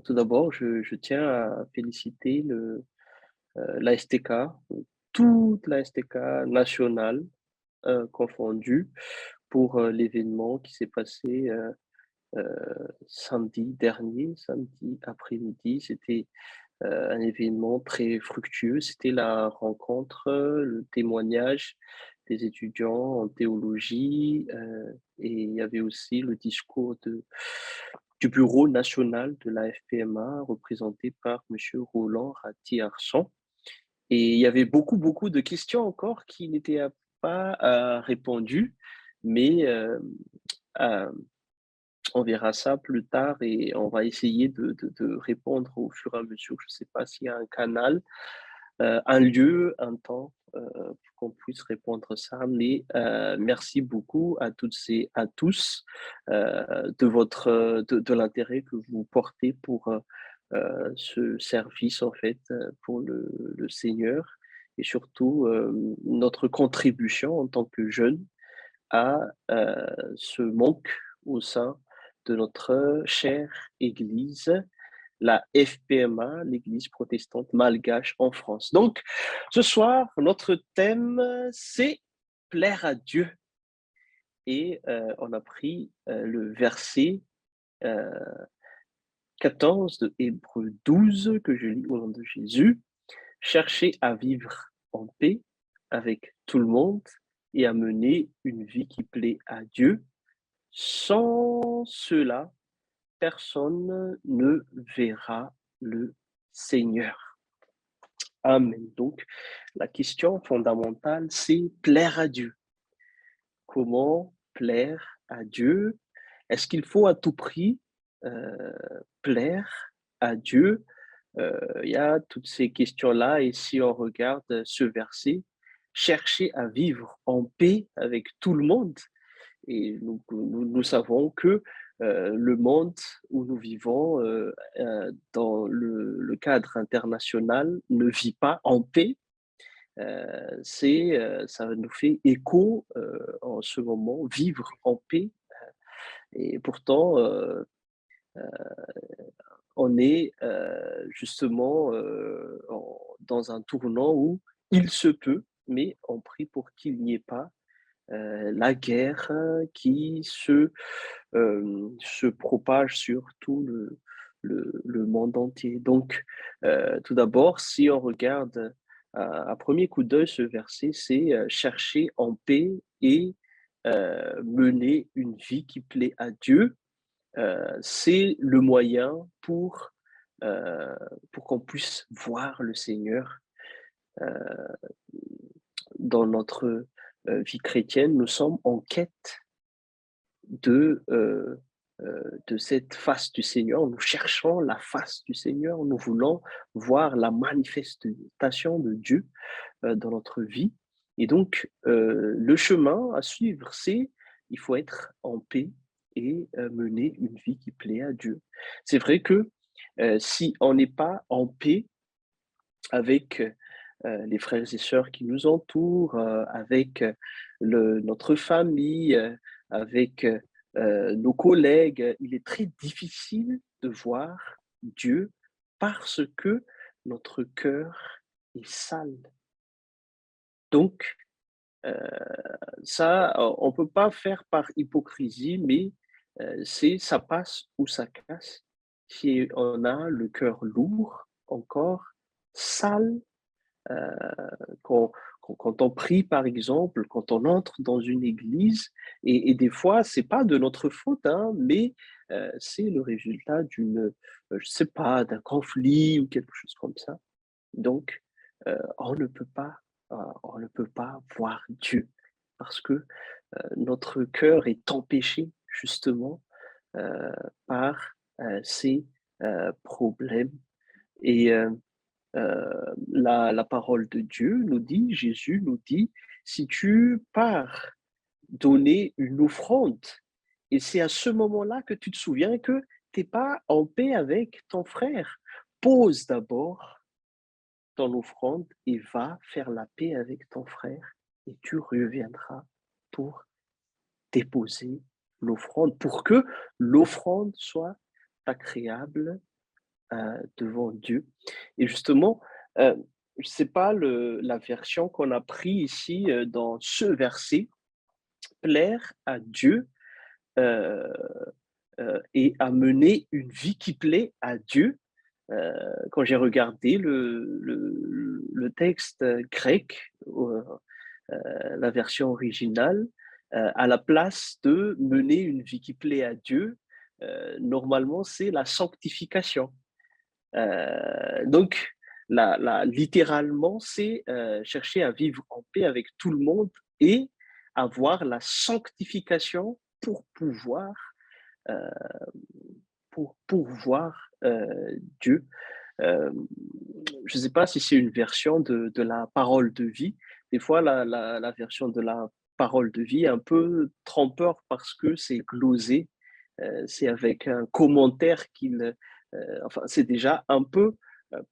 Tout d'abord, je tiens à féliciter l'ASTK, toute l'ASTK nationale, confondue, pour l'événement qui s'est passé samedi dernier, samedi après-midi. C'était un événement très fructueux. C'était la rencontre, le témoignage des étudiants en théologie, et il y avait aussi le discours du bureau national de la FPMA, représenté par Monsieur Roland Ratti-Arson. Et il y avait beaucoup, beaucoup de questions encore qui n'étaient pas répondues, mais euh, on verra ça plus tard et on va essayer de répondre au fur et à mesure. Je ne sais pas s'il y a un canal, un lieu, un temps, pour qu'on puisse répondre ça. Mais merci beaucoup à toutes et à tous de l'intérêt que vous portez pour ce service, en fait, pour le Seigneur et surtout notre contribution en tant que jeunes à ce manque au sein de notre chère Église, la FPMA, l'Église protestante malgache en France. Donc, ce soir, notre thème, c'est plaire à Dieu. Et on a pris le verset euh, 14 de Hébreux 12 que je lis au nom de Jésus. Cherchez à vivre en paix avec tout le monde et à mener une vie qui plaît à Dieu. Sans cela, personne ne verra le Seigneur. Amen. Donc, la question fondamentale, c'est plaire à Dieu. Comment plaire à Dieu? Est-ce qu'il faut à tout prix euh, plaire à Dieu? Il y a toutes ces questions-là, et si on regarde ce verset, chercher à vivre en paix avec tout le monde. Et nous savons que le monde où nous vivons, dans le cadre international, ne vit pas en paix. Ça nous fait écho en ce moment, vivre en paix. Et pourtant, on est justement dans un tournant où il se peut, mais on prie pour qu'il n'y ait pas la guerre qui se propage sur tout le monde entier. Donc, tout d'abord, si on regarde à premier coup d'œil ce verset, c'est chercher en paix et mener une vie qui plaît à Dieu. C'est le moyen euh, pour qu'on puisse voir le Seigneur dans notre vie chrétienne. Nous sommes en quête de, euh, de cette face du Seigneur. Nous cherchons la face du Seigneur. Nous voulons voir la manifestation de Dieu dans notre vie. Et donc, le chemin à suivre, c'est il faut être en paix et mener une vie qui plaît à Dieu. C'est vrai que si on n'est pas en paix avec les frères et sœurs qui nous entourent, avec notre famille, avec nos collègues, il est très difficile de voir Dieu parce que notre cœur est sale. Donc, euh, ça, on ne peut pas faire par hypocrisie, mais ça passe ou ça casse. Si on a le cœur lourd, encore sale, euh, quand, quand on prie, par exemple, quand on entre dans une église, et des fois, c'est pas de notre faute, hein, mais c'est le résultat je sais pas, d'un conflit ou quelque chose comme ça. Donc, on ne peut pas, on ne peut pas voir Dieu parce que notre cœur est empêché justement euh, par ces problèmes. Et la parole de Dieu nous dit, Jésus nous dit, si tu pars donner une offrande, et c'est à ce moment-là que tu te souviens que tu n'es pas en paix avec ton frère, pose d'abord ton offrande et va faire la paix avec ton frère, et tu reviendras pour déposer l'offrande, pour que l'offrande soit agréable devant Dieu. Et justement, c'est pas la version qu'on a pris ici dans ce verset, plaire à Dieu euh, et à mener une vie qui plaît à Dieu. Quand j'ai regardé le texte grec, la version originale, à la place de mener une vie qui plaît à Dieu, normalement c'est la sanctification. Donc, littéralement, c'est chercher à vivre en paix avec tout le monde et avoir la sanctification euh, pour voir Dieu. Euh, je ne sais pas si c'est une version de la parole de vie. Des fois, la version de la parole de vie est un peu trompeur parce que c'est glosé. C'est avec un commentaire enfin, c'est déjà un peu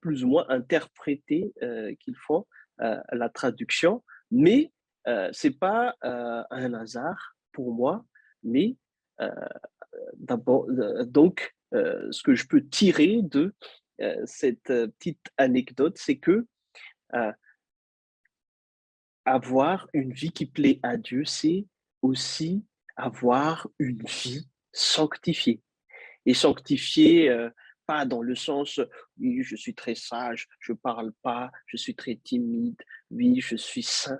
plus ou moins interprété qu'ils font la traduction, mais c'est pas un hasard pour moi, mais euh, d'abord, donc, ce que je peux tirer de cette petite anecdote, c'est que euh, avoir une vie qui plaît à Dieu, c'est aussi avoir une vie sanctifiée. Et sanctifiée, pas dans le sens, oui, je suis très sage, je parle pas, je suis très timide, oui, je suis saint.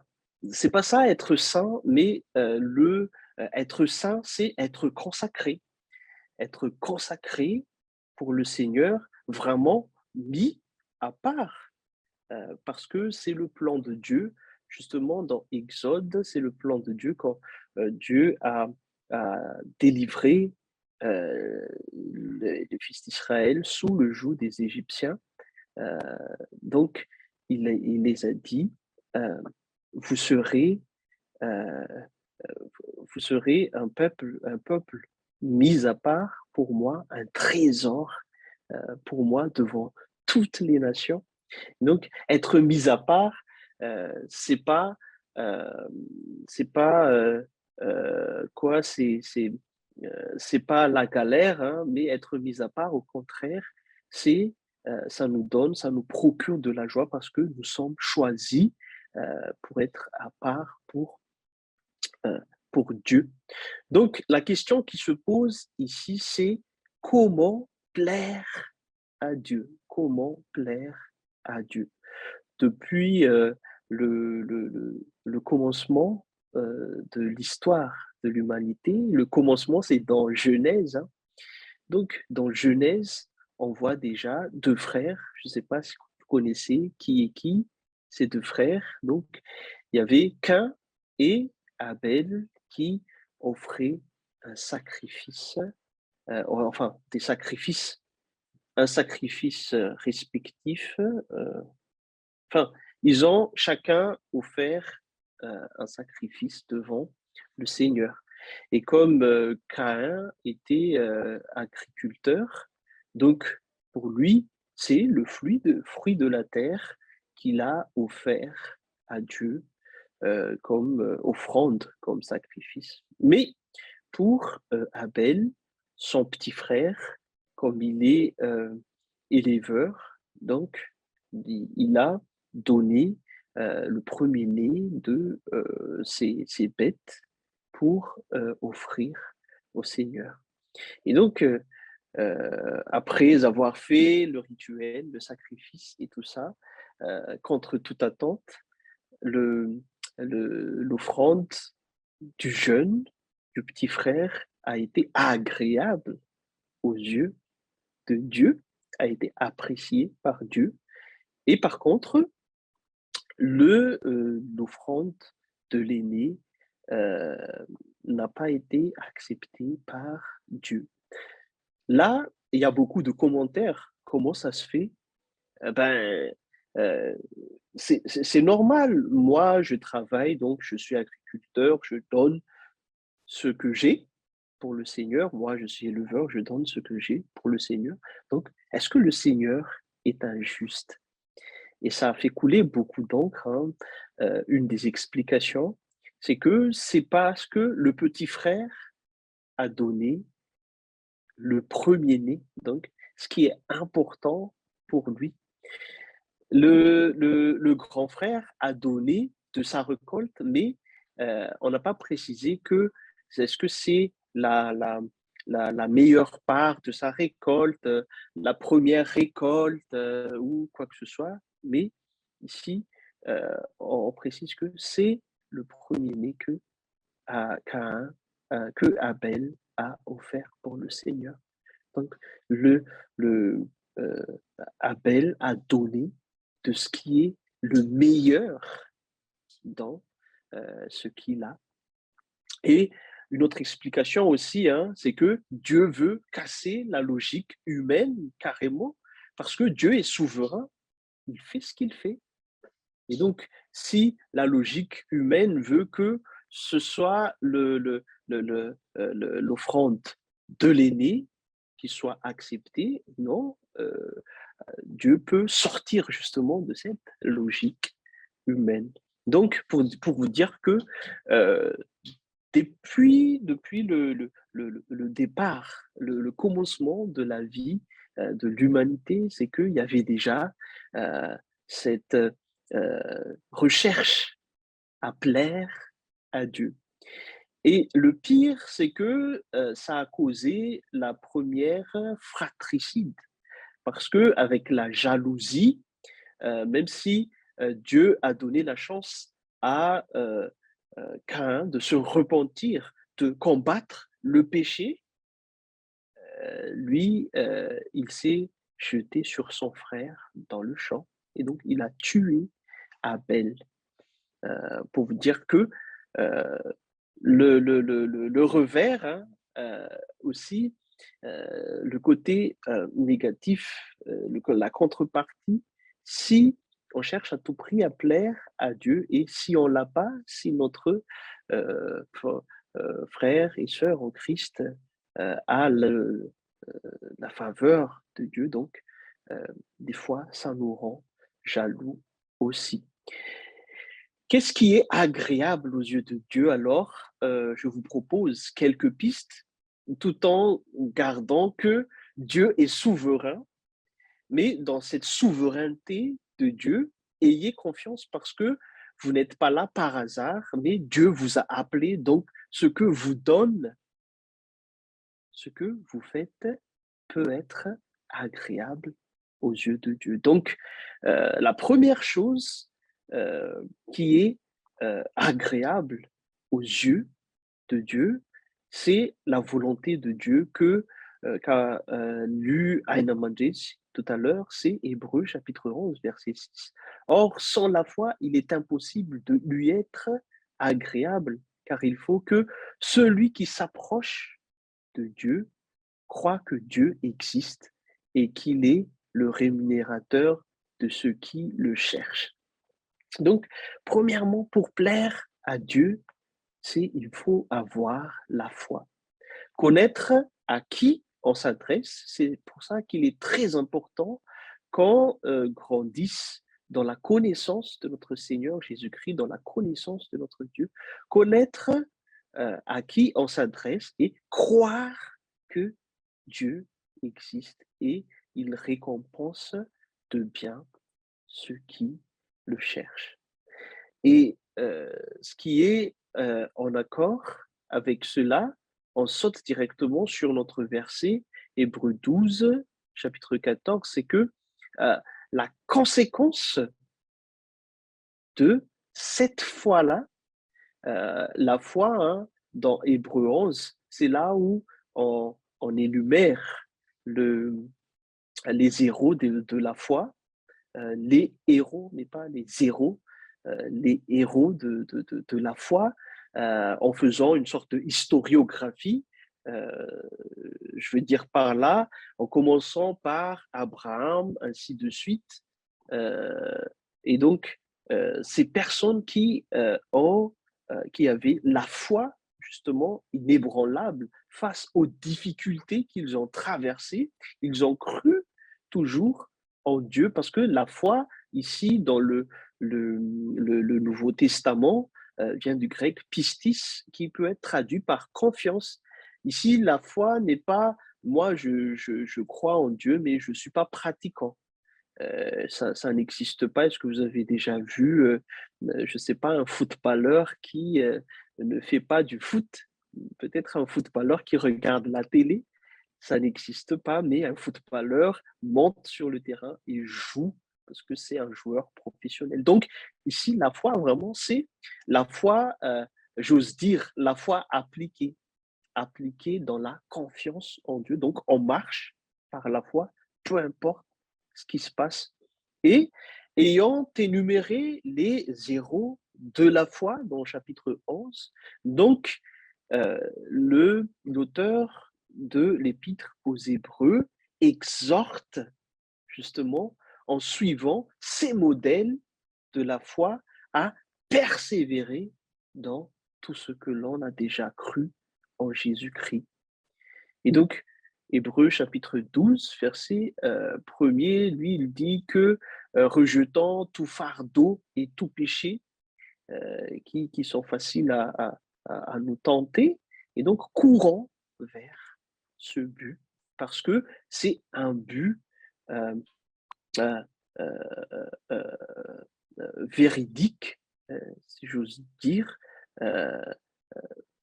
C'est pas ça être saint, mais être saint, c'est être consacré. Être consacré pour le Seigneur, vraiment mis à part, parce que c'est le plan de Dieu. Justement, dans Exode, c'est le plan de Dieu quand Dieu a délivré les fils d'Israël sous le joug des Égyptiens. Euh, donc, il les a dit, euh, vous serez euh, vous serez un peuple mis à part pour moi, un trésor pour moi devant toutes les nations. Donc, être mis à part, c'est pas, euh, c'est pas quoi, c'est pas la galère, hein, mais être mis à part, au contraire, c'est ça nous donne, ça nous procure de la joie parce que nous sommes choisis pour être à part euh, pour Dieu. Donc, la question qui se pose ici, c'est comment plaire à Dieu? Comment plaire à Dieu? Depuis le commencement de l'histoire de l'humanité, le commencement, c'est dans Genèse, hein. Donc, dans Genèse, on voit déjà deux frères. Je ne sais pas si vous connaissez qui est qui, ces deux frères. Donc, il y avait Cain et Abel qui offraient un sacrifice, enfin des sacrifices, un sacrifice respectif. Enfin, ils ont chacun offert un sacrifice devant le Seigneur. Et comme Caïn était agriculteur, donc pour lui, c'est le fruit de la terre qu'il a offert à Dieu comme offrande, comme sacrifice. Mais pour Abel, son petit frère, comme il est éleveur, donc il a donné le premier-né de ses bêtes pour offrir au Seigneur. Et donc, après avoir fait le rituel, le sacrifice et tout ça, contre toute attente, le, l'offrande du jeune, du petit frère, a été agréable aux yeux de Dieu, a été appréciée par Dieu. Et par contre, l'offrande de l'aîné euh, n'a pas été acceptée par Dieu. Là, il y a beaucoup de commentaires. Comment ça se fait? Ben, euh, c'est normal. Moi, je travaille, donc je suis agriculteur, je donne ce que j'ai pour le Seigneur. Moi, je suis éleveur, je donne ce que j'ai pour le Seigneur. Donc, est-ce que le Seigneur est injuste? Et ça a fait couler beaucoup d'encre, hein. Une des explications, c'est que c'est parce que le petit frère a donné le premier-né, donc ce qui est important pour lui. Le grand frère a donné de sa récolte, mais on n'a pas précisé que est-ce que c'est la meilleure part de sa récolte, la première récolte ou quoi que ce soit. Mais ici, on précise que c'est le premier-né que Caïn, que Abel a offert pour le Seigneur. Donc, le, le, euh, Abel a donné de ce qui est le meilleur dans ce qu'il a. Et une autre explication aussi, hein, c'est que Dieu veut casser la logique humaine carrément, parce que Dieu est souverain, il fait ce qu'il fait. Et donc, si la logique humaine veut que ce soit l'offrande de l'aîné qui soit acceptée, non, Dieu peut sortir justement de cette logique humaine. Donc, pour vous dire que euh, depuis le départ, le commencement de la vie de l'humanité, c'est qu'il y avait déjà cette recherche à plaire à Dieu. Et le pire, c'est que ça a causé la première fratricide, parce que avec la jalousie, même si Dieu a donné la chance à Caïn de se repentir, de combattre le péché, lui, il s'est jeté sur son frère dans le champ et donc il a tué Abel. Pour vous dire que euh, le revers, hein, aussi, le côté négatif, la contrepartie, si on cherche à tout prix à plaire à Dieu et si on l'a pas, si notre euh, frère et sœur en Christ a la faveur de Dieu, donc euh, des fois ça nous rend jaloux aussi. Qu'est-ce qui est agréable aux yeux de Dieu alors? Je vous propose quelques pistes, tout en gardant que Dieu est souverain, mais dans cette souveraineté de Dieu, ayez confiance parce que vous n'êtes pas là par hasard, mais Dieu vous a appelé, donc ce que vous donne, ce que vous faites peut être agréable aux yeux de Dieu. Donc, la première chose qui est agréable aux yeux de Dieu, c'est la volonté de Dieu qu'a lu Aina Mandjic tout à l'heure, c'est Hébreu chapitre 11, verset 6. Or, sans la foi, il est impossible de lui être agréable, car il faut que celui qui s'approche de Dieu croit que Dieu existe et qu'il est le rémunérateur de ceux qui le cherchent. Donc, premièrement, pour plaire à Dieu, c'est il faut avoir la foi. Connaître à qui on s'adresse, c'est pour ça qu'il est très important qu'on grandisse dans la connaissance de notre Seigneur Jésus-Christ, dans la connaissance de notre Dieu, connaître à qui on s'adresse et croire que Dieu existe et il récompense de bien ceux qui le cherchent. Et ce qui est en accord avec cela, on saute directement sur notre verset, Hébreux 12, chapitre 14, c'est que euh, la conséquence de cette foi-là, la foi, hein, dans Hébreux 11, c'est là où on énumère les héros de la foi, les héros, mais pas les zéros, les héros de la foi, en faisant une sorte de historiographie, euh, je veux dire par là, en commençant par Abraham, ainsi de suite. Euh, et donc, ces personnes qui avaient la foi, justement, inébranlable face aux difficultés qu'ils ont traversées, ils ont cru toujours en Dieu, parce que la foi, ici, dans le Nouveau Testament, vient du grec pistis, qui peut être traduit par confiance. Ici, la foi n'est pas moi, je crois en Dieu, mais je ne suis pas pratiquant. Ça n'existe pas. Est-ce que vous avez déjà vu, je ne sais pas, un footballeur qui ne fait pas du foot? Peut-être un footballeur qui regarde la télé, ça n'existe pas, mais un footballeur monte sur le terrain et joue parce que c'est un joueur professionnel. Donc, ici, la foi, vraiment, c'est la foi, j'ose dire, la foi appliquée, appliquée dans la confiance en Dieu. Donc, on marche par la foi, peu importe ce qui se passe. Et ayant énuméré les zéros de la foi dans le chapitre 11, donc l'auteur de l'épître aux Hébreux exhorte justement en suivant ces modèles de la foi à persévérer dans tout ce que l'on a déjà cru en Jésus-Christ. Et donc, Hébreux chapitre 12, verset 1er, lui, il dit que rejetant tout fardeau et tout péché qui sont faciles à nous tenter, et donc courant vers ce but, parce que c'est un but euh, euh, euh, euh, véridique, si j'ose dire. Euh,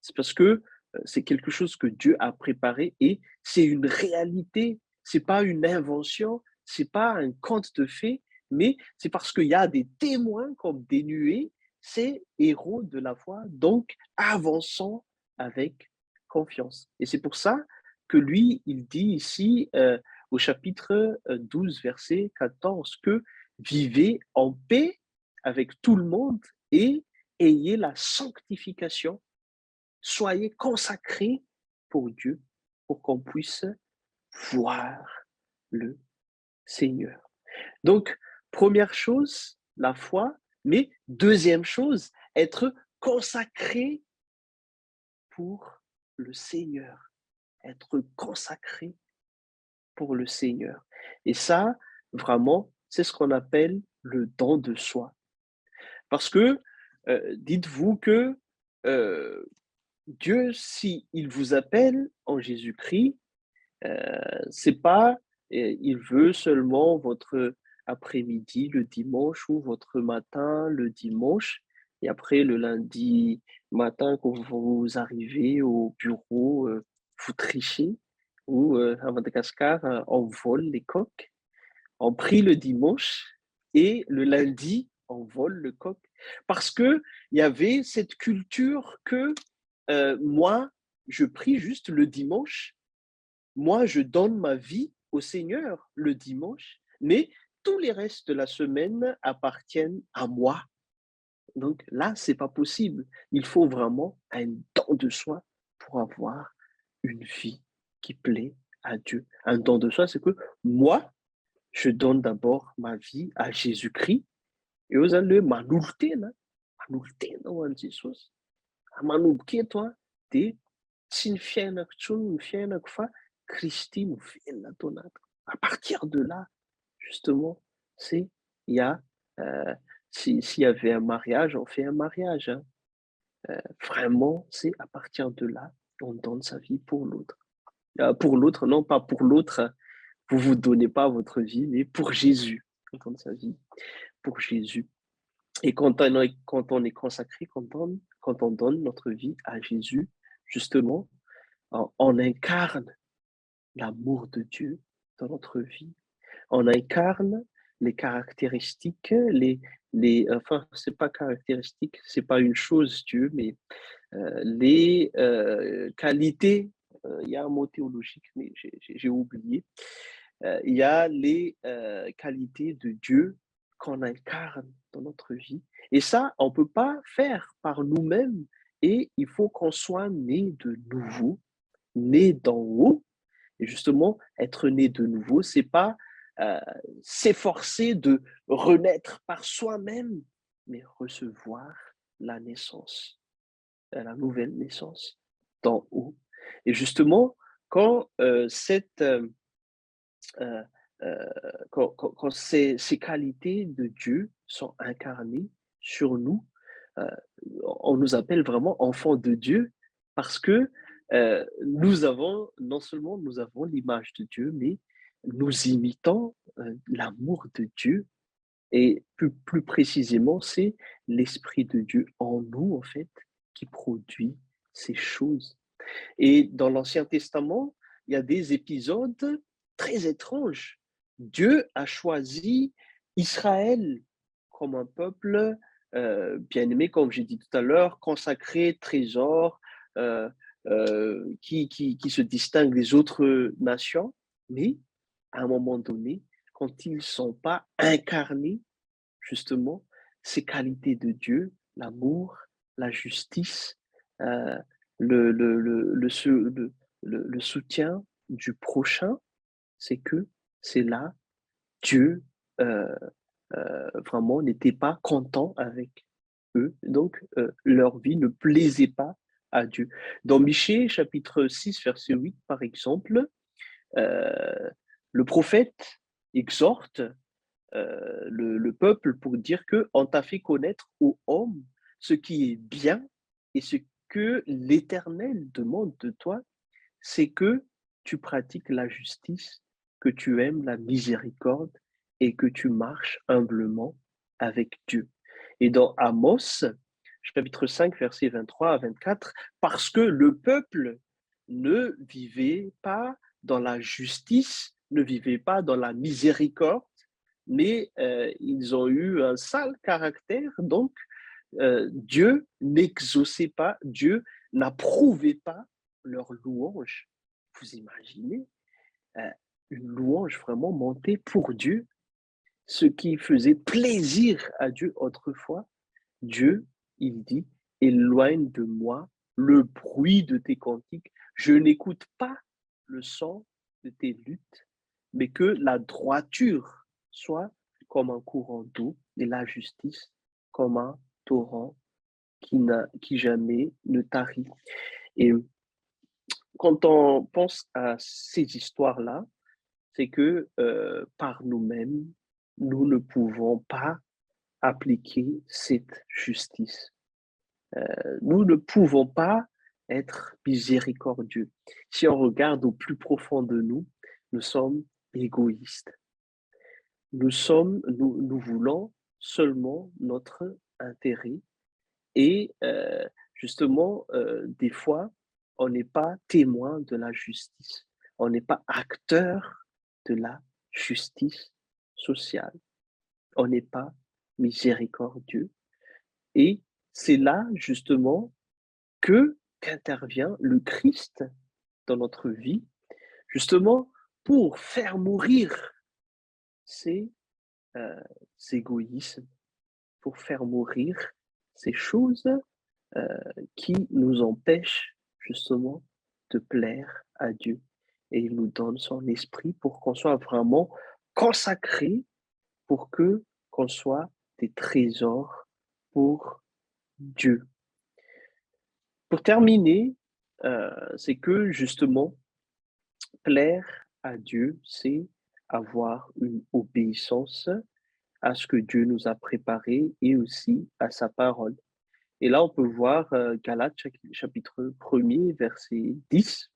c'est parce que c'est quelque chose que Dieu a préparé et c'est une réalité. C'est pas une invention, c'est pas un conte de fées, mais c'est parce qu'il y a des témoins comme des nuées, ces héros de la foi, donc avançons avec confiance. Et c'est pour ça que lui, il dit ici au chapitre 12, verset 14, que vivez en paix avec tout le monde et ayez la sanctification. Soyez consacrés pour Dieu, pour qu'on puisse voir le Seigneur. Donc, première chose, la foi, mais deuxième chose, être consacré pour le Seigneur. Être consacré pour le Seigneur. Et ça, vraiment, c'est ce qu'on appelle le don de soi. Parce que dites-vous que Dieu, s'il vous appelle en Jésus-Christ, c'est pas, il veut seulement votre après-midi le dimanche ou votre matin le dimanche, et après le lundi matin, quand vous arrivez au bureau, vous trichez, ou à Madagascar, on vole les coqs. On prie le dimanche et le lundi, on vole le coq. Parce que il y avait cette culture que moi, je prie juste le dimanche. Moi, je donne ma vie au Seigneur le dimanche, mais tous les restes de la semaine appartiennent à moi. Donc là, c'est pas possible. Il faut vraiment un don de soi pour avoir une vie qui plaît à Dieu. Un don de soi, c'est que moi, je donne d'abord ma vie à Jésus-Christ. Et vous allez manultena, manultena ho an'i Jesosy. Manomboka eto dia tsy ny fiainako intsony ny fiainako fa Kristy no velona ato anatiko. À partir de là, justement, c'est il y a s'il y avait un mariage, on fait un mariage. Hein. Vraiment, c'est à partir de là, on donne sa vie pour l'autre. Pour l'autre, non pas pour l'autre, vous vous donnez pas votre vie, mais pour Jésus. On donne sa vie pour Jésus. Et quand on est consacré, quand on donne notre vie à Jésus, justement, on incarne l'amour de Dieu dans notre vie. On incarne les caractéristiques, enfin, c'est pas caractéristique, c'est pas une chose, Dieu, mais les qualités, il y a un mot théologique, mais j'ai oublié. Il y a les qualités de Dieu qu'on incarne dans notre vie. Et ça, on ne peut pas faire par nous-mêmes. Et il faut qu'on soit né de nouveau, né d'en haut. Et justement, être né de nouveau, c'est pas euh, s'efforcer de renaître par soi-même, mais recevoir la naissance, la nouvelle naissance d'en haut. Et justement, quand euh, euh, quand ces qualités de Dieu sont incarnées sur nous, euh, on nous appelle vraiment enfants de Dieu parce que non seulement nous avons l'image de Dieu, mais nous imitons l'amour de Dieu et plus précisément, c'est l'Esprit de Dieu en nous, en fait, qui produit ces choses. Et dans l'Ancien Testament, il y a des épisodes très étranges. Dieu a choisi Israël comme un peuple bien-aimé, comme j'ai dit tout à l'heure, consacré, trésor, euh, qui se distingue des autres nations. Mais à un moment donné, quand ils ne sont pas incarnés, justement, ces qualités de Dieu, l'amour, la justice, euh, le soutien du prochain, c'est que c'est là, Dieu euh, vraiment n'était pas content avec eux. Donc, leur vie ne plaisait pas à Dieu. Dans Michée, chapitre 6, verset 8, par exemple, euh, le prophète exhorte le peuple pour dire que on t'a fait connaître aux hommes ce qui est bien et ce que l'Éternel demande de toi, c'est que tu pratiques la justice, que tu aimes la miséricorde et que tu marches humblement avec Dieu. Et dans Amos, chapitre 5, versets 23 à 24, parce que le peuple ne vivait pas dans la justice, ne vivait pas dans la miséricorde, mais ils ont eu un sale caractère, donc Dieu n'exauçait pas, Dieu n'approuvait pas leur louange. Vous imaginez euh, une louange vraiment montée pour Dieu, ce qui faisait plaisir à Dieu autrefois. Dieu, il dit, éloigne de moi le bruit de tes cantiques. Je n'écoute pas le son de tes luttes, mais que la droiture soit comme un courant d'eau et la justice comme un torrent qui jamais ne tarit. Et quand on pense à ces histoires-là, c'est que par nous-mêmes, nous ne pouvons pas appliquer cette justice. Nous ne pouvons pas être miséricordieux. Si on regarde au plus profond de nous, nous sommes égoïstes. Nous voulons seulement notre intérêt et justement, des fois, on n'est pas témoin de la justice. On n'est pas acteur de la justice sociale. On n'est pas miséricordieux. Et c'est là, justement, que qu'intervient le Christ dans notre vie, justement pour faire mourir ces égoïsmes, pour faire mourir ces choses euh, qui nous empêchent justement de plaire à Dieu. Et il nous donne son esprit pour qu'on soit vraiment consacré, pour que qu'on soit des trésors pour Dieu. Pour terminer, c'est que justement, plaire à Dieu, c'est avoir une obéissance à ce que Dieu nous a préparé et aussi à sa parole. Et là, on peut voir Galates chapitre 1er, verset 10,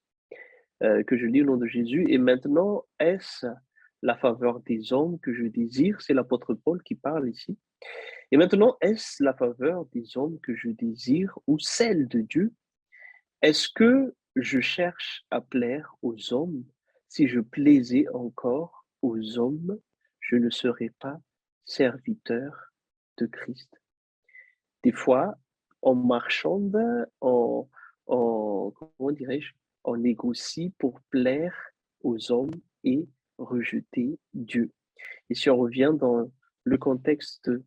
que je lis au nom de Jésus. Et maintenant, est-ce la faveur des hommes que je désire? C'est l'apôtre Paul qui parle ici. Et maintenant, est-ce la faveur des hommes que je désire ou celle de Dieu? Est-ce que je cherche à plaire aux hommes? Si je plaisais encore aux hommes, je ne serais pas serviteur de Christ. Des fois, on marchande, comment dirais-je, on négocie pour plaire aux hommes et rejeter Dieu. Et si on revient dans le contexte de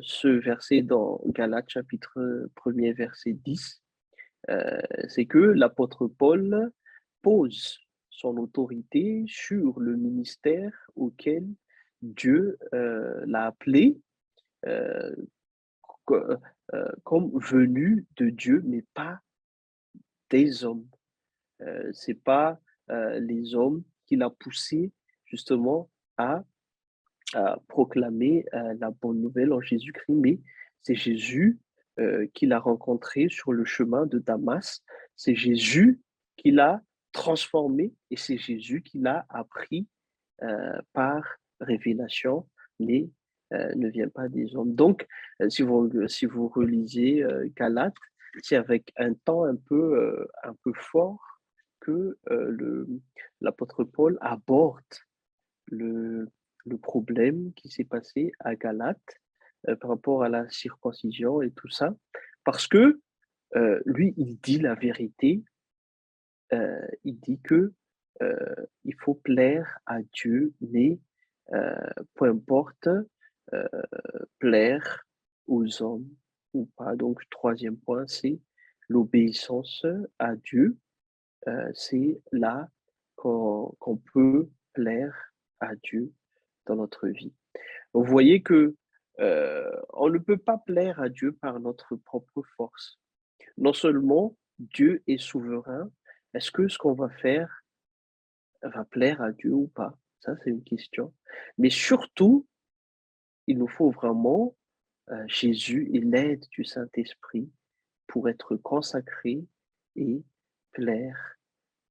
ce verset dans Galates chapitre 1er verset 10, c'est que l'apôtre Paul pose son autorité sur le ministère auquel Dieu l'a appelé euh, comme venu de Dieu, mais pas des hommes. C'est pas les hommes qui l'a poussé justement à proclamer la bonne nouvelle en Jésus-Christ, mais c'est Jésus qu'il a rencontré sur le chemin de Damas C'est Jésus qui l'a transformé et c'est Jésus qui l'a appris par révélation, mais ne vient pas des hommes. Donc, si vous relisez Galates, c'est avec un temps un peu fort que l'apôtre Paul aborde le, le problème qui s'est passé à Galate par rapport à la circoncision et tout ça, parce que lui, il dit la vérité, il dit que il faut plaire à Dieu, mais peu importe, euh, plaire aux hommes ou pas. Donc, troisième point, c'est l'obéissance à Dieu. C'est là qu'on peut plaire à Dieu dans notre vie. Vous voyez que on ne peut pas plaire à Dieu par notre propre force. Non seulement Dieu est souverain, est-ce que ce qu'on va faire va plaire à Dieu ou pas? Ça, c'est une question. Mais surtout, il nous faut vraiment Jésus et l'aide du Saint-Esprit pour être consacrés et plaire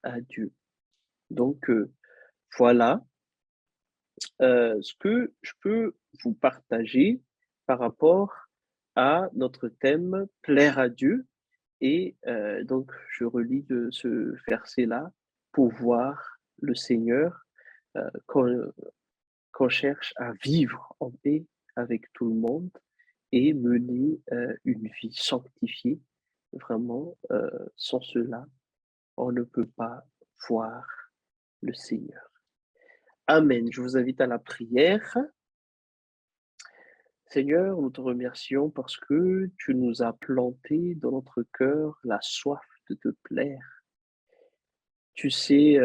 à Dieu. Donc, voilà ce que je peux vous partager par rapport à notre thème plaire à Dieu. Et donc, je relis ce verset-là pour voir le Seigneur qu'on cherche à vivre en paix avec tout le monde et mener une vie sanctifiée. Vraiment, sans cela, on ne peut pas voir le Seigneur. Amen. Je vous invite à la prière. Seigneur, nous te remercions parce que tu nous as planté dans notre cœur la soif de te plaire. Tu sais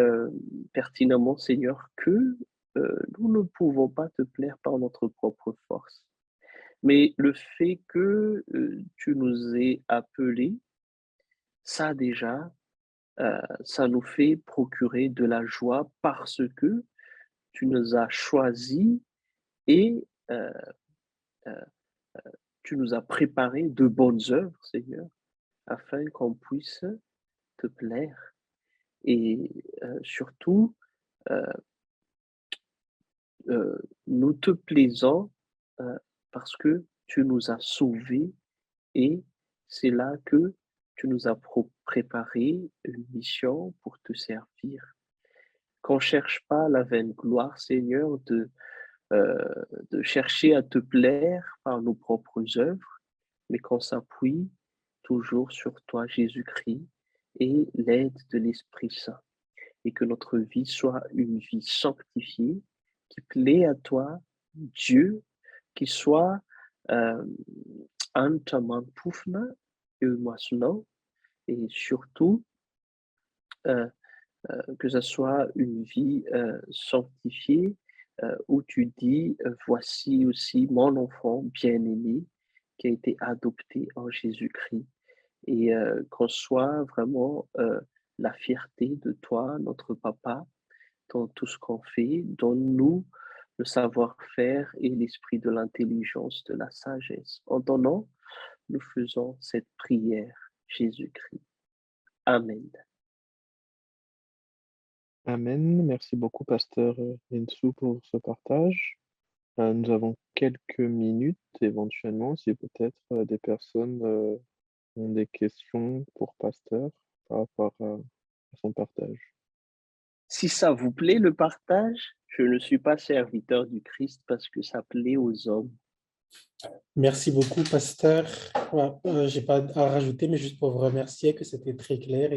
pertinemment, Seigneur, que nous ne pouvons pas te plaire par notre propre force. Mais le fait que tu nous aies appelés, ça déjà, ça nous fait procurer de la joie parce que tu nous as choisis et euh, euh, tu nous as préparé de bonnes œuvres, Seigneur, afin qu'on puisse te plaire. Et surtout, euh, nous te plaisons euh, parce que tu nous as sauvés et c'est là que tu nous as préparé une mission pour te servir. Qu'on ne cherche pas la vaine gloire, Seigneur, euh, de chercher à te plaire par nos propres œuvres, mais qu'on s'appuie toujours sur toi, Jésus-Christ, et l'aide de l'Esprit Saint, et que notre vie soit une vie sanctifiée, qui plaît à toi, Dieu, qui soit euh, entièrement poufna et maintenant, et surtout euh, que ce soit une vie sanctifiée où tu dis, voici aussi mon enfant bien-aimé qui a été adopté en Jésus-Christ et qu'on soit vraiment la fierté de toi, notre papa, dans tout ce qu'on fait, donne-nous le savoir-faire et l'esprit de l'intelligence, de la sagesse. En ton nom, nous faisons cette prière, Jésus-Christ. Amen. Amen. Merci beaucoup, Pasteur Ensou, pour ce partage. Nous avons quelques minutes éventuellement, si peut-être des personnes ont des questions pour Pasteur par rapport à son partage. Si ça vous plaît, le partage, je ne suis pas serviteur du Christ parce que ça plaît aux hommes. Merci beaucoup, pasteur. Ouais, j'ai pas à rajouter, mais juste pour vous remercier que c'était très clair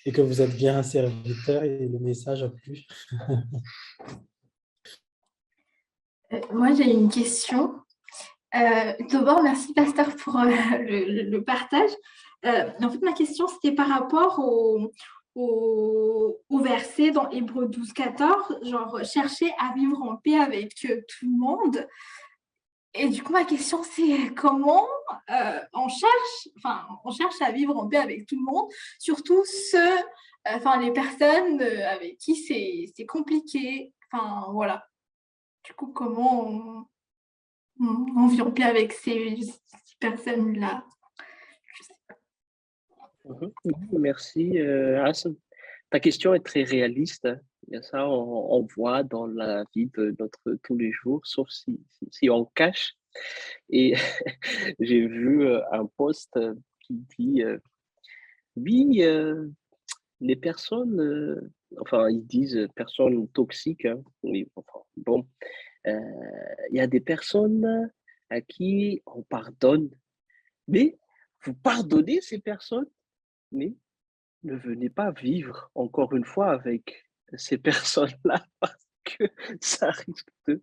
et que vous êtes bien un serviteur et le message a plu. Moi, j'ai une question. D'abord, merci, pasteur, pour le partage. En fait, ma question, c'était par rapport au verset dans Hébreux 12, 14, genre chercher à vivre en paix avec tout le monde. Et du coup, ma question, c'est comment on cherche à vivre en paix avec tout le monde, surtout les personnes avec qui c'est compliqué. Enfin, voilà. Du coup, comment on vit en paix avec ces personnes-là? Mhm. Merci, Hassan. Ta question est très réaliste, hein. Et ça, on voit dans la vie de notre tous les jours, sauf si on cache. Et j'ai vu un post qui dit oui, les personnes, enfin, ils disent personnes toxiques, hein, oui, enfin, bon, euh, il y a des personnes à qui on pardonne, mais vous pardonnez ces personnes, mais ne venez pas vivre encore une fois avec ces personnes-là parce que ça risque de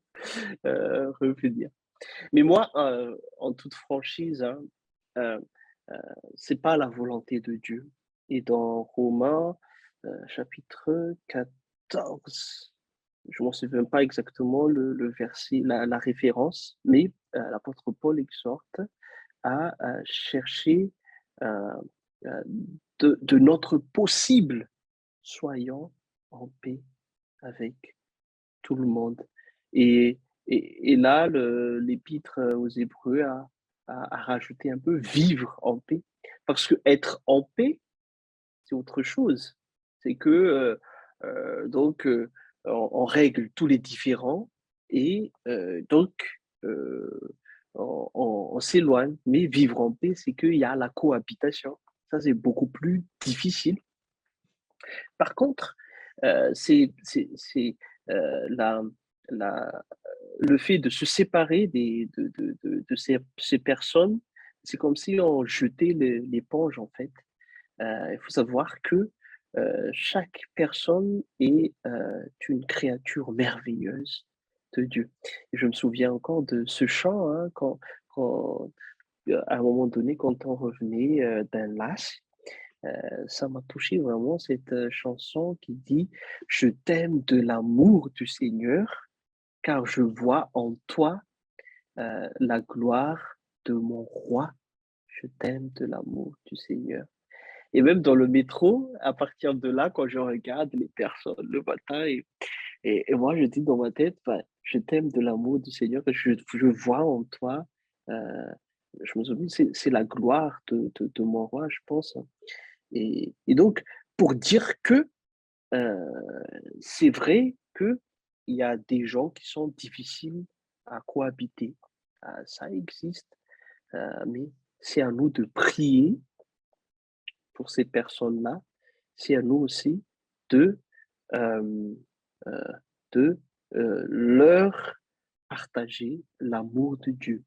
revenir. Mais moi, en toute franchise, hein, euh, euh, c'est pas la volonté de Dieu. Et dans Romains, chapitre 14, je m'en souviens pas exactement le verset, la référence, mais l'apôtre Paul exhorte à chercher euh, euh, de notre possible soyons en paix avec tout le monde. Et, et là, l'épître aux Hébreux a rajouté un peu vivre en paix. Parce que être en paix, c'est autre chose. C'est que donc on règle tous les différends et donc euh, on s'éloigne. Mais vivre en paix, c'est qu'il y a la cohabitation. Ça, c'est beaucoup plus difficile. Par contre, c'est la, la, le fait de se séparer de ces personnes, c'est comme si on jetait l'éponge en fait. Il faut savoir que chaque personne est une créature merveilleuse de Dieu. Et je me souviens encore de ce chant, hein, quand, à un moment donné, quand on revenait d'un lac, ça m'a touché vraiment cette chanson qui dit Je t'aime de l'amour du Seigneur, car je vois en toi la gloire de mon roi. Je t'aime de l'amour du Seigneur. Et même dans le métro, à partir de là, quand je regarde les personnes le matin, et moi je dis dans ma tête, bah, je t'aime de l'amour du Seigneur, je vois en toi, euh, je me souviens, c'est la gloire de mon roi, je pense. Et donc, pour dire que c'est vrai qu'il y a des gens qui sont difficiles à cohabiter. Ça existe, mais c'est à nous de prier pour ces personnes-là. C'est à nous aussi de, euh, euh, de leur partager l'amour de Dieu.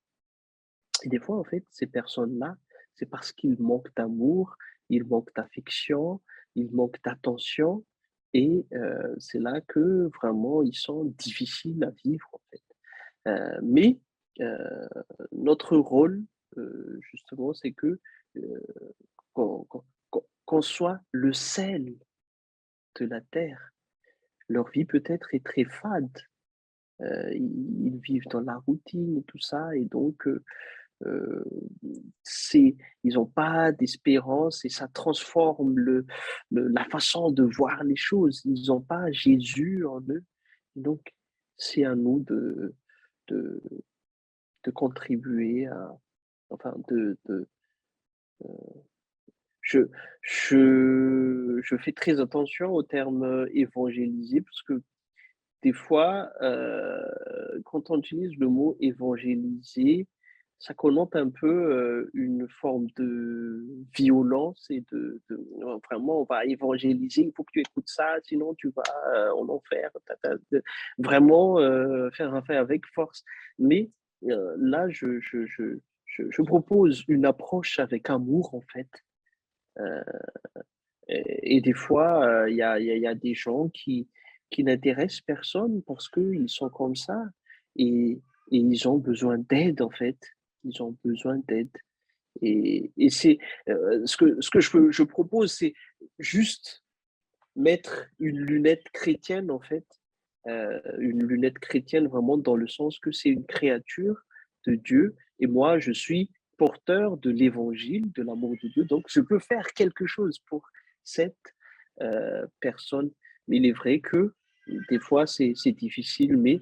Et des fois, en fait, ces personnes-là, c'est parce qu'ils manquent d'amour, ils manquent d'affection, ils manquent d'attention. Et c'est là que vraiment, ils sont difficiles à vivre, en fait. Mais euh, notre rôle, justement, c'est que euh, qu'on soit le sel de la terre. Leur vie peut-être est très fade. Ils vivent dans la routine et tout ça, et donc euh, ils n'ont pas d'espérance et ça transforme la façon de voir les choses. Ils n'ont pas Jésus en eux. Donc, c'est à nous de, de contribuer à, enfin, je, je fais très attention au terme évangéliser parce que des fois, quand on utilise le mot évangéliser, ça connote un peu une forme de violence et vraiment, on va évangéliser, il faut que tu écoutes ça, sinon tu vas en enfer. Vraiment faire un fait avec force. Mais là, je propose une approche avec amour, en fait. Euh, et des fois, il y a des gens qui n'intéressent personne parce qu'ils sont comme ça et ils ont besoin d'aide, en fait. Ils ont besoin d'aide. Et c'est ce que je propose, c'est juste mettre une lunette chrétienne, en fait. Une lunette chrétienne vraiment dans le sens que c'est une créature de Dieu et moi, je suis porteur de l'évangile, de l'amour de Dieu. Donc, je peux faire quelque chose pour cette personne. Mais il est vrai que des fois, c'est difficile, mais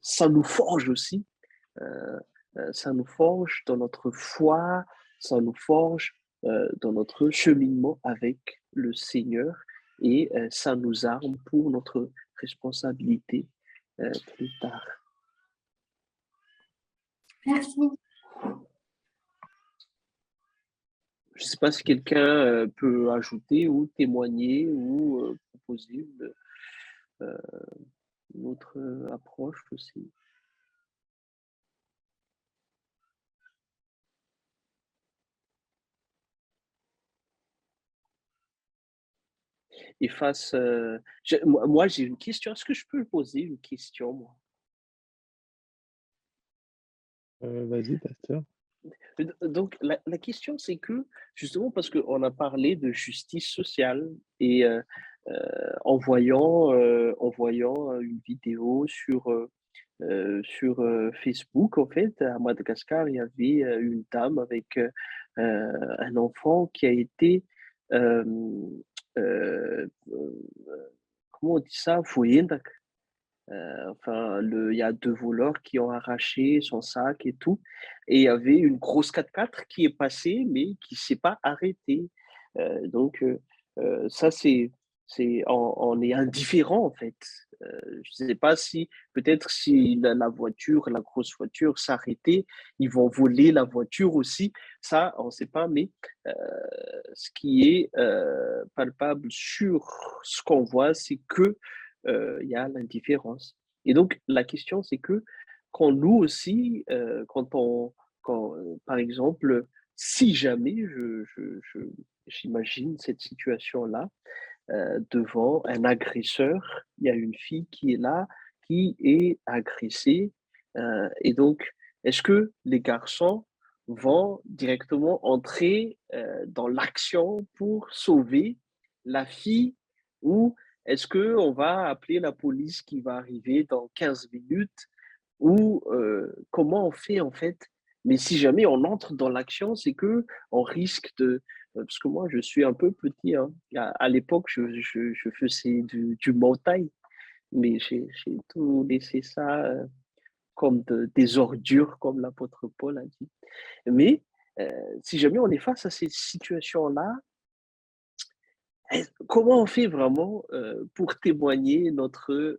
ça nous forge aussi. Euh, ça nous forge dans notre foi, ça nous forge dans notre cheminement avec le Seigneur et ça nous arme pour notre responsabilité plus tard. Merci. Je ne sais pas si quelqu'un peut ajouter ou témoigner ou proposer une autre approche aussi. Et face, moi j'ai une question. Est-ce que je peux poser une question, moi? Vas-y, pasteur. Donc la question, c'est que justement parce qu'on a parlé de justice sociale et en voyant une vidéo sur Facebook, en fait, à Madagascar, il y avait une dame avec un enfant qui a été, euh, euh, comment on dit ça, fouillé. Enfin, il y a deux voleurs qui ont arraché son sac et tout. Et il y avait une grosse 4x4 qui est passée, mais qui ne s'est pas arrêtée. Ça, on est indifférent, en fait. Je ne sais pas si, peut-être si la voiture, la grosse voiture s'arrêtait, ils vont voler la voiture aussi. Ça, on ne sait pas, mais euh, ce qui est palpable sur ce qu'on voit, c'est que il y a l'indifférence. Et donc, la question, c'est que quand nous aussi, par exemple, si jamais j'imagine cette situation-là, devant un agresseur, il y a une fille qui est là, qui est agressée, et donc, est-ce que les garçons vont directement entrer dans l'action pour sauver la fille ou est-ce qu'on va appeler la police qui va arriver dans 15 minutes ou comment on fait en fait? Mais si jamais on entre dans l'action, c'est que on risque de parce que moi je suis un peu petit, hein. À l'époque, je faisais du Muay Thai, mais j'ai tout laissé ça comme des ordures, comme l'apôtre Paul a dit. Mais si jamais on est face à ces situations-là, comment on fait vraiment pour témoigner notre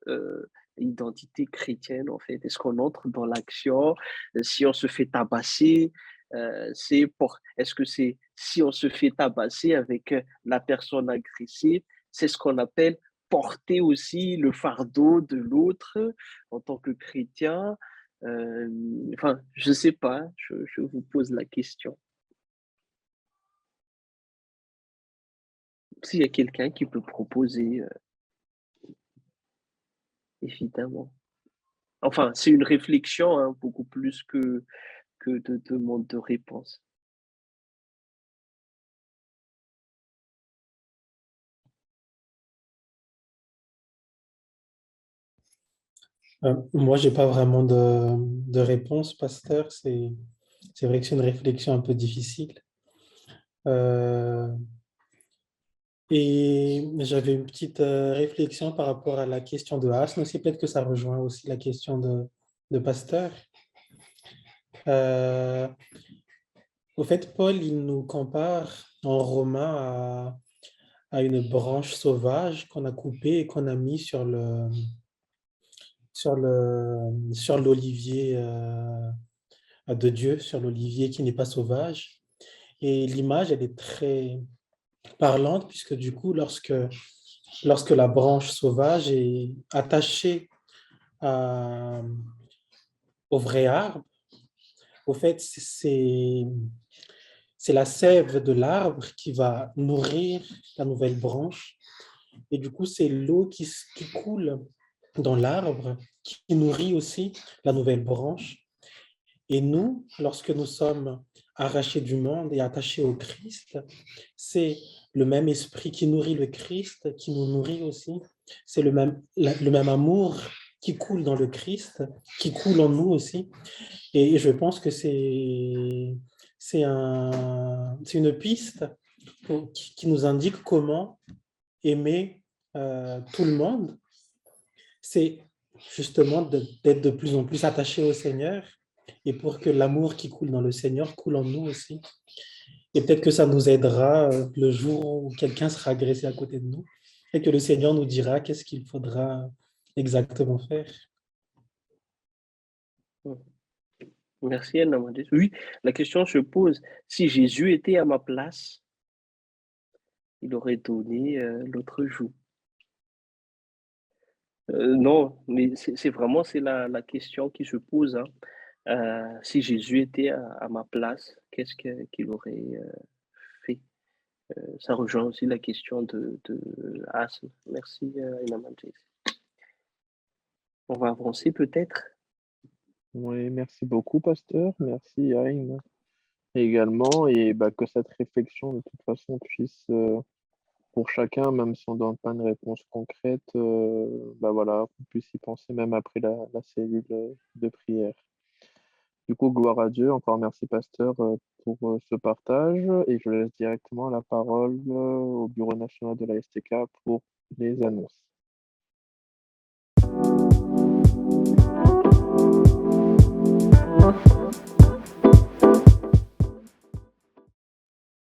identité chrétienne en fait? Est-ce qu'on entre dans l'action? Si on se fait tabasser, est-ce que c'est si on se fait tabasser avec la personne agressée, c'est ce qu'on appelle porter aussi le fardeau de l'autre en tant que chrétien? Enfin, je sais pas, je vous pose la question. S'il y a quelqu'un qui peut proposer, évidemment. Enfin, c'est une réflexion, hein, beaucoup plus que de demande de réponse. Moi, j'ai pas vraiment de réponse, pasteur. C'est vrai que c'est une réflexion un peu difficile. Euh, et j'avais une petite réflexion par rapport à la question de Hassan aussi. Peut-être que ça rejoint aussi la question de pasteur. Euh, Au fait, Paul, il nous compare en Romains à une branche sauvage qu'on a coupée et qu'on a mis sur l'olivier de Dieu, sur l'olivier qui n'est pas sauvage. Et l'image, elle est très parlante puisque du coup, lorsque la branche sauvage est attachée à- au vrai arbre, au fait, c'est la sève de l'arbre qui va nourrir la nouvelle branche. Et du coup, c'est l'eau qui coule dans l'arbre qui nourrit aussi la nouvelle branche. Et nous, lorsque nous sommes arrachés du monde et attachés au Christ, c'est le même esprit qui nourrit le Christ, qui nous nourrit aussi. C'est le même amour qui coule dans le Christ, qui coule en nous aussi. Et je pense que c'est une piste qui nous indique comment aimer tout le monde. C'est justement d'être de plus en plus attaché au Seigneur et pour que l'amour qui coule dans le Seigneur coule en nous aussi. Et peut-être que ça nous aidera le jour où quelqu'un sera agressé à côté de nous et que le Seigneur nous dira qu'est-ce qu'il faudra exactement faire. Merci, Anna Modeste. Oui, la question se pose, si Jésus était à ma place, il aurait donné l'autre joue. Non, mais c'est vraiment c'est la question qui se pose, hein. Si Jésus était à ma place, qu'il aurait fait? Ça rejoint aussi la question de Asma. Merci, Anna Modeste. On va avancer peut-être. Oui, merci beaucoup, pasteur. Merci, Aïn, également. Et bah, que cette réflexion, de toute façon, puisse, pour chacun, même si on ne donne pas une réponse concrète, bah voilà, qu'on puisse y penser même après la cellule de prière. Du coup, gloire à Dieu. Encore merci, pasteur, pour ce partage. Et je laisse directement la parole au Bureau national de la STK pour les annonces.